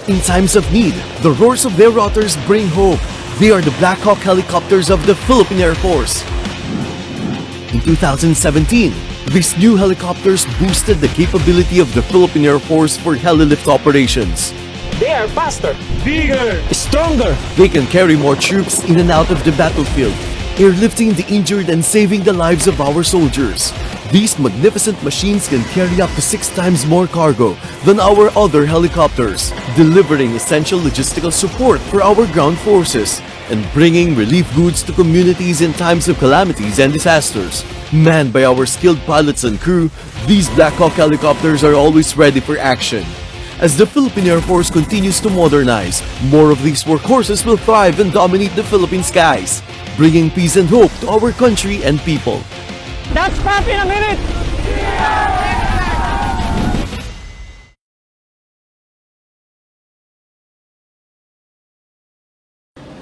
In times of need, the roars of their rotors bring hope. They are the Black Hawk helicopters of the Philippine Air Force. In 2017, these new helicopters boosted the capability of the Philippine Air Force for heli-lift operations. They are faster, bigger, stronger. They can carry more troops in and out of the battlefield, airlifting the injured and saving the lives of our soldiers. These magnificent machines can carry up to 6 times more cargo than our other helicopters, delivering essential logistical support for our ground forces and bringing relief goods to communities in times of calamities and disasters. Manned by our skilled pilots and crew, these Black Hawk helicopters are always ready for action. As the Philippine Air Force continues to modernize, more of these workhorses will thrive and dominate the Philippine skies, bringing peace and hope to our country and people. That's pop in a minute.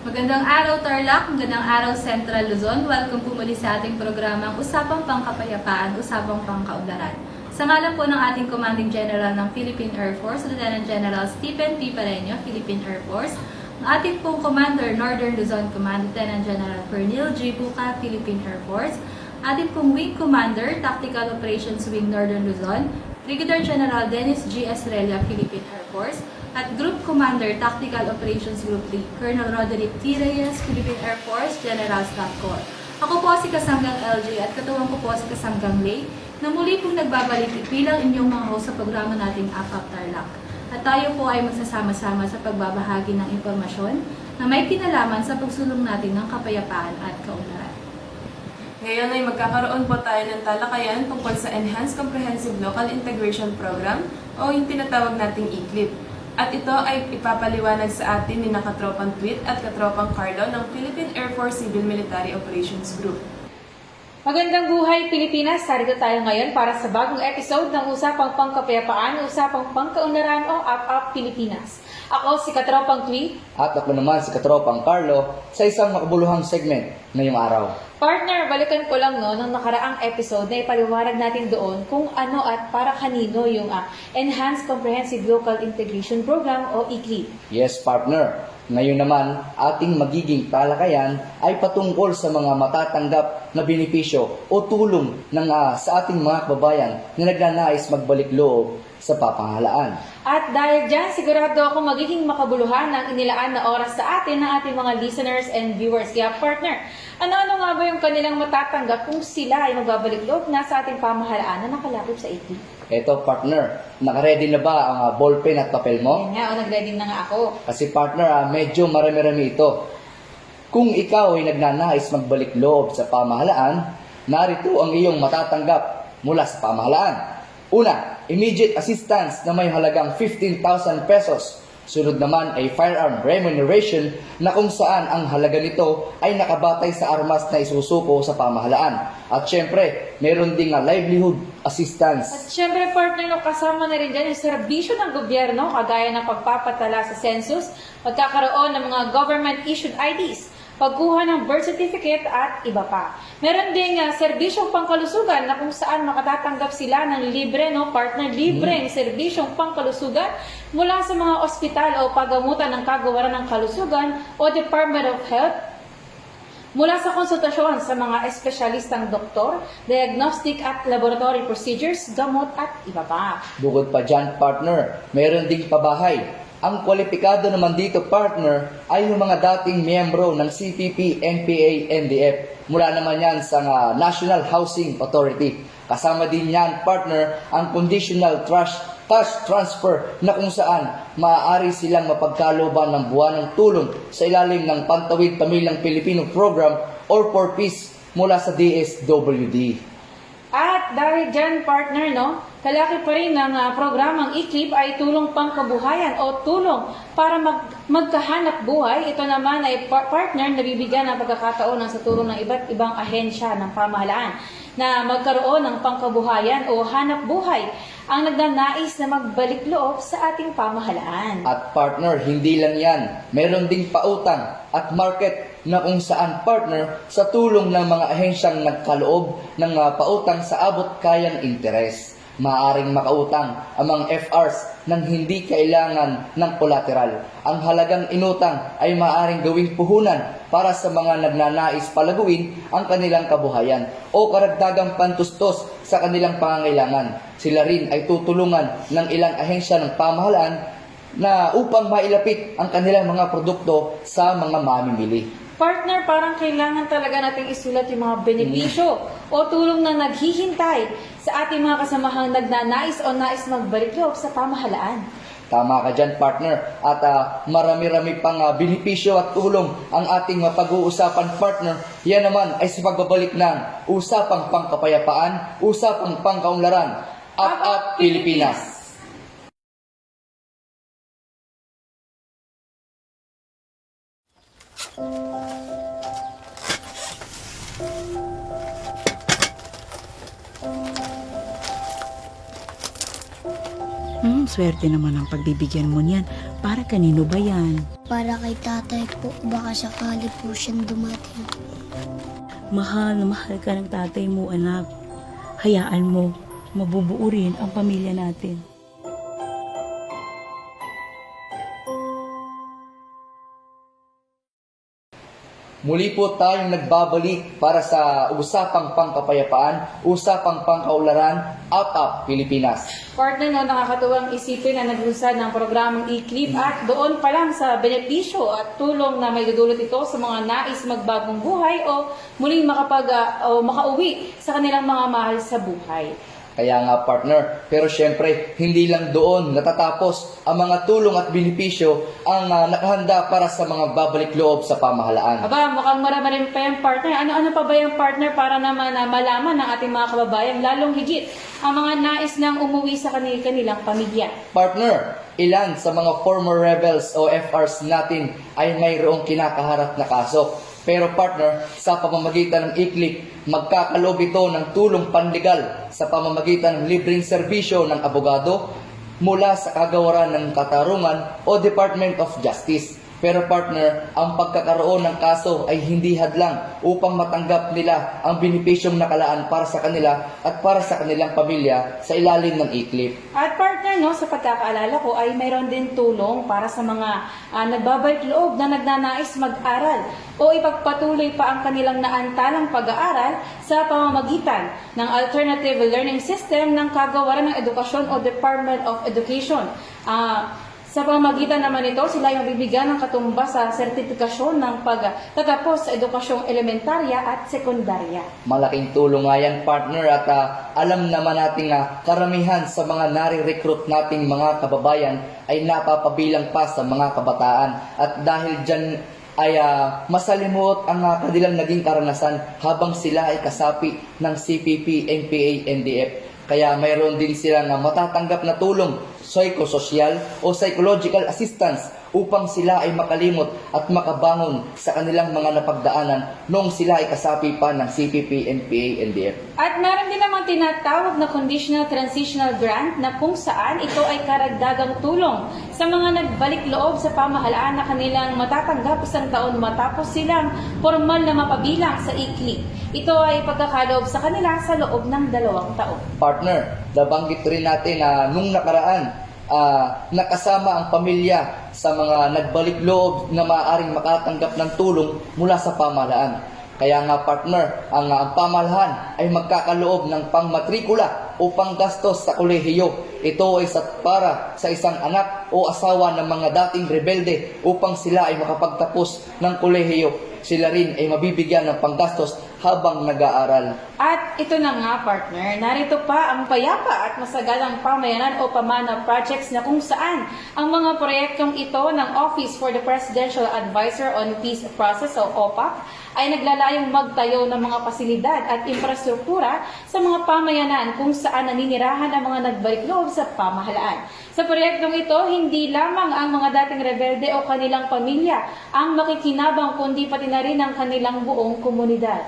Magandang araw Tarlac, magandang araw Central Luzon. Welcome po muli sa ating programang Usapang Pangkapayapaan, Usapang Pangkaunlaran. Sa ngalan po ng ating Commanding General ng Philippine Air Force, Lieutenant General Stephen P. Pareño, Philippine Air Force, ang ating pong Commander Northern Luzon Command, Lieutenant General Pernil G. Buca, Philippine Air Force, ating pong Wing Commander, Tactical Operations Wing Northern Luzon, Brigadier General Dennis G. Estrella, Philippine Air Force, at Group Commander, Tactical Operations Group 3, Colonel Roderick T. Reyes, Philippine Air Force, General Staff Corps. Ako po si Kasanggang LJ at katuwang ko po si Kasanggang Lay, na muli pong nagbabalik bilang inyong mga host sa programa nating APAP Tarlac. At tayo po ay magsasama-sama sa pagbabahagi ng impormasyon na may kinalaman sa pagsulong natin ng kapayapaan at kaunlaran. Ngayon ay magkakaroon po tayo ng talakayan tungkol sa Enhanced Comprehensive Local Integration Program o yung tinatawag nating ECLIP. At ito ay ipapaliwanag sa atin ni Katropang Tweet at Katropang Carlo ng Philippine Air Force Civil Military Operations Group. Magandang buhay Pilipinas! Sarito tayo ngayon para sa bagong episode ng Usapang Pangkapayapaan, Usapang Pangkaunlaran o APAP Pilipinas. Ako si Katropang Tweet. At ako naman si Katropang Carlo sa isang makabuluhang segment ngayong araw. Partner, balikan ko lang nung nakaraang episode na ipaliwanag natin doon kung ano at para kanino yung Enhanced Comprehensive Local Integration Program o ECLIP. Yes, partner. Ngayon naman, ating magiging talakayan ay patungkol sa mga matatanggap na benepisyo o tulong sa ating mga kababayan na nagnanais magbalik loob sa pamahalaan. At dahil dyan, sigurado ako magiging makabuluhan ng inilaan na oras sa atin ng ating mga listeners and viewers. Kaya partner, ano-ano nga ba yung kanilang matatanggap kung sila ay magbabalik loob na sa ating pamahalaan na nakalapit sa ECLIP? Eto partner, nakaready na ba ang ballpen at papel mo? Yan nga, nag-ready na nga ako. Kasi partner, medyo marami-rami ito. Kung ikaw ay nagnanais magbalik loob sa pamahalaan, narito ang iyong matatanggap mula sa pamahalaan. Una, immediate assistance na may halagang 15,000 pesos. Sunod naman ay firearm remuneration na kung saan ang halaga nito ay nakabatay sa armas na isusuko sa pamahalaan. At syempre, meron ding livelihood assistance. At syempre partner, kasama na rin dyan yung serbisyo ng gobyerno, kagaya ng pagpapatala sa census, pagkakaroon ng mga government-issued IDs, pagkuha ng birth certificate at iba pa. Meron ding serbisyong pangkalusugan na kung saan makatatanggap sila ng libre, partner, libreng serbisyong pangkalusugan mula sa mga ospital o pagamutan ng kagawaran ng kalusugan o Department of Health, mula sa konsultasyon sa mga espesyalistang doktor, diagnostic at laboratory procedures, gamot at iba pa. Bukod pa dyan, partner, meron ding pabahay. Ang kwalipikado naman dito, partner, ay yung mga dating miyembro ng CPP, NPA, NDF. Mula naman yan sa National Housing Authority. Kasama din yan, partner, ang conditional cash transfer na kung saan maaari silang mapagkalooban ng buwanang tulong sa ilalim ng Pantawid Pamilyang Pilipino Program or for Peace mula sa DSWD. At dahil dyan, partner, kalaki pa rin ng programang ECLIP ay tulong pangkabuhayan o tulong para magkahanap buhay. Ito naman ay partner na bibigyan ng pagkakataon sa tulong ng iba't ibang ahensya ng pamahalaan na magkaroon ng pangkabuhayan o hanap buhay ang nagnanais na magbalik loob sa ating pamahalaan. At partner, hindi lang yan. Meron ding pautang at market na kung saan partner sa tulong ng mga ahensyang nagkaloob ng pautang sa abot kayang interes. Maaring makautang ang mga FRs nang hindi kailangan ng collateral. Ang halagang inutang ay maaaring gawing puhunan para sa mga nagnanais palaguin ang kanilang kabuhayan o karagdagang pantustos sa kanilang pangangailangan. Sila rin ay tutulungan ng ilang ahensya ng pamahalaan na upang mailapit ang kanilang mga produkto sa mga mamimili. Partner, parang kailangan talaga nating isulat yung mga benepisyo o tulong na naghihintay sa ating mga kasamahang nagnanais o nais magbalik loob sa pamahalaan. Tama ka dyan, partner. At marami-rami pang benepisyo at tulong ang ating pag-uusapan, partner. Yan naman ay sa pagbabalik ng Usapang Pangkapayapaan, Usapang Pangkaunlaran. Up, Pilipinas! Swerte naman ang pagbibigyan mo niyan. Para kanino ba yan? Para kay tatay po, baka sakali po siyang dumating. Mahal na mahal ka ng tatay mo, anak. Hayaan mo, mabubuo rin ang pamilya natin. Muli po tayong nagbabalik para sa Usapang Pangkapayapaan, Usapang Pangkaunlaran, Up, Pilipinas. Partner, no, nakakatuwang isipin na naglunsad ng programang e-clip at doon pa lang sa benepisyo at tulong na may dudulot ito sa mga nais magbagong buhay o muling makauwi sa kanilang mga mahal sa buhay. Kaya nga, partner, pero syempre, hindi lang doon natatapos ang mga tulong at benepisyo ang nakahanda para sa mga babalik loob sa pamahalaan. Aba, mukhang marami pa yung partner. Ano-ano pa ba yung partner para naman malaman ng ating mga kababayan, lalong higit ang mga nais nang umuwi sa kanilang pamilya? Partner, ilan sa mga former rebels o FRs natin ay mayroong kinakaharap na kaso. Pero partner, sa pamamagitan ng e-clip, magkakaloob ito ng tulong panlegal sa pamamagitan ng libreng serbisyo ng abogado mula sa kagawaran ng katarungan o Department of Justice. Pero partner, ang pagkakaroon ng kaso ay hindi hadlang upang matanggap nila ang benepisyong nakalaan para sa kanila at para sa kanilang pamilya sa ilalim ng e-clip. At partner, no, sa pagkakaalala ko ay mayroon din tulong para sa mga nagbabalik loob na nagnanais mag-aral o ipagpatuloy pa ang kanilang naantalang pag-aaral sa pamamagitan ng Alternative Learning System ng Kagawaran ng Edukasyon o Department of Education. Sa pamamagitan naman nito, sila yung bibigyan ng katumbas sa sertifikasyon ng pagtatapos sa edukasyong elementarya at sekundarya. Malaking tulong nga yan, partner, at alam naman natin na karamihan sa mga nare-recruit nating mga kababayan ay napapabilang pa sa mga kabataan. At dahil dyan ay masalimuot ang kanilang naging karanasan habang sila ay kasapi ng CPP, NPA, NDF. Kaya mayroon din silang matatanggap na tulong, psychososyal o psychological assistance upang sila ay makalimot at makabangon sa kanilang mga napagdaanan noong sila ay kasapi pa ng CPP, NPA, NDF. At meron din namang tinatawag na Conditional Transitional Grant na kung saan ito ay karagdagang tulong sa mga nagbalik loob sa pamahalaan na kanilang matatanggap isang taon matapos silang formal na mapabilang sa e-clip. Ito ay pagkakaloob sa kanila sa loob ng 2 taon. Partner, nabanggit rin natin na nung nakaraan, nakasama ang pamilya sa mga nagbalik loob na maaaring makatanggap ng tulong mula sa pamahalaan. Kaya nga partner, ang pamahalaan ay magkakaloob ng pangmatrikula o panggastos sa kolehiyo. Ito ay para sa isang anak o asawa ng mga dating rebelde upang sila ay makapagtapos ng kolehiyo. Sila rin ay mabibigyan ng panggastos habang nag-aaral. At ito na nga, partner, narito pa ang payapa at masagalang pamayanan o pamana projects na kung saan ang mga proyektong ito ng Office for the Presidential Advisor on Peace Process o OPAP ay naglalayong magtayo ng mga pasilidad at infrastruktura sa mga pamayanan kung saan naninirahan ang mga nagbalik loob sa pamahalaan. Sa proyektong ito, hindi lamang ang mga dating rebelde o kanilang pamilya ang makikinabang kundi pati na rin ang kanilang buong komunidad.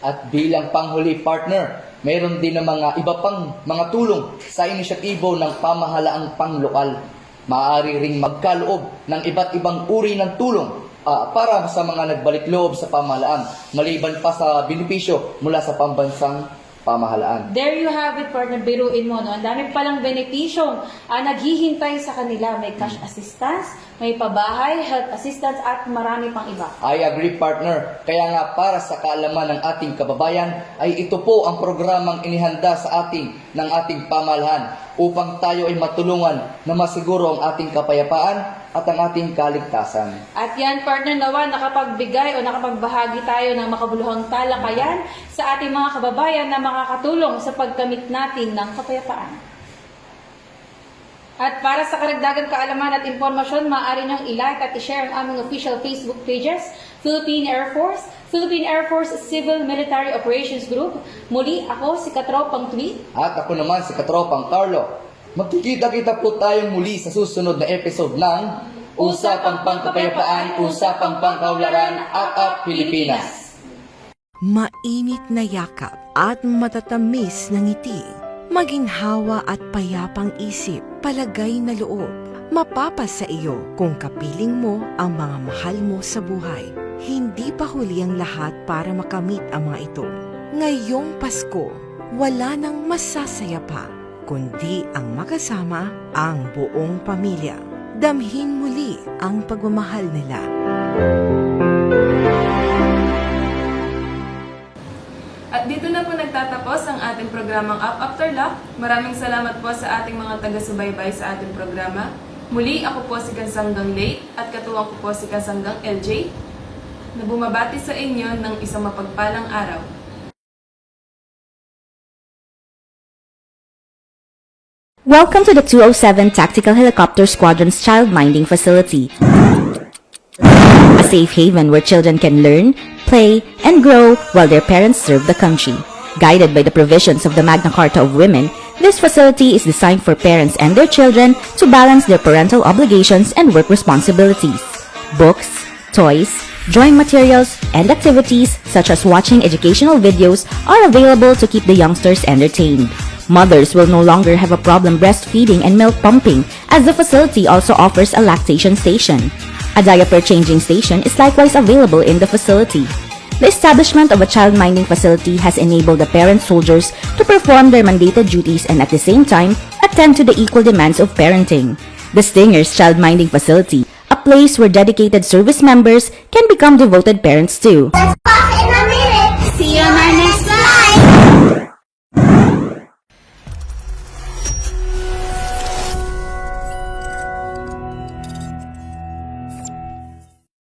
At bilang panghuli, partner, mayroon din ng mga iba pang mga tulong sa inisyatibo ng pamahalaang panglokal. Maaari ring magkaloob ng iba't ibang uri ng tulong para sa mga nagbalik loob sa pamahalaan, maliban pa sa benepisyo mula sa pambansang pamahalaan. There you have it, partner. Biruin mo, no? Ang dami palang benepisyong naghihintay sa kanila. May cash assistance, may pabahay, health assistance, at marami pang iba. I agree, partner. Kaya nga para sa kaalaman ng ating kababayan ay ito po ang programang inihanda sa ating ng ating pamahalaan upang tayo ay matulungan na masiguro ang ating kapayapaan at ang ating kaligtasan. At yan, partner, nawa nakapagbigay o nakapagbahagi tayo ng makabuluhang talakayan sa ating mga kababayan na makakatulong sa pagkamit natin ng kapayapaan. At para sa karagdagang kaalaman at impormasyon, maaari niyong i-like at i-share ang aming official Facebook pages, Philippine Air Force Civil Military Operations Group. Muli, ako si Katropang Tweet. At ako naman si Katropang Carlo. Magkikita-kita po tayong muli sa susunod na episode ng Usapang Pangkapayapaan, Usapang Pangkaunlaran, at Pilipinas. Mainit na yakap at matatamis na ngiti, maginhawa at payapang isip, palagay na loob, mapapasa iyo kung kapiling mo ang mga mahal mo sa buhay. Hindi pa huli ang lahat para makamit ang mga ito. Ngayong Pasko, wala nang masasaya pa, kundi ang makasama ang buong pamilya. Damhin muli ang pagmamahal nila. At dito na po nagtatapos ang ating programang Up After Lock. Maraming salamat po sa ating mga taga-subaybay sa ating programa. Muli, ako po si Kasanggang Late at katuwang ko po si Kasanggang LJ na bumabati sa inyo ng isang mapagpalang araw. Welcome to the 207 Tactical Helicopter Squadron's Child Minding Facility, a safe haven where children can learn, play, and grow while their parents serve the country. Guided by the provisions of the Magna Carta of Women, this facility is designed for parents and their children to balance their parental obligations and work responsibilities. Books, toys, drawing materials, and activities such as watching educational videos are available to keep the youngsters entertained. Mothers will no longer have a problem breastfeeding and milk pumping, as the facility also offers a lactation station. A diaper changing station is likewise available in the facility. The establishment of a child minding facility has enabled the parent soldiers to perform their mandated duties and at the same time attend to the equal demands of parenting. The Stingers Child Minding Facility, a place where dedicated service members can become devoted parents too.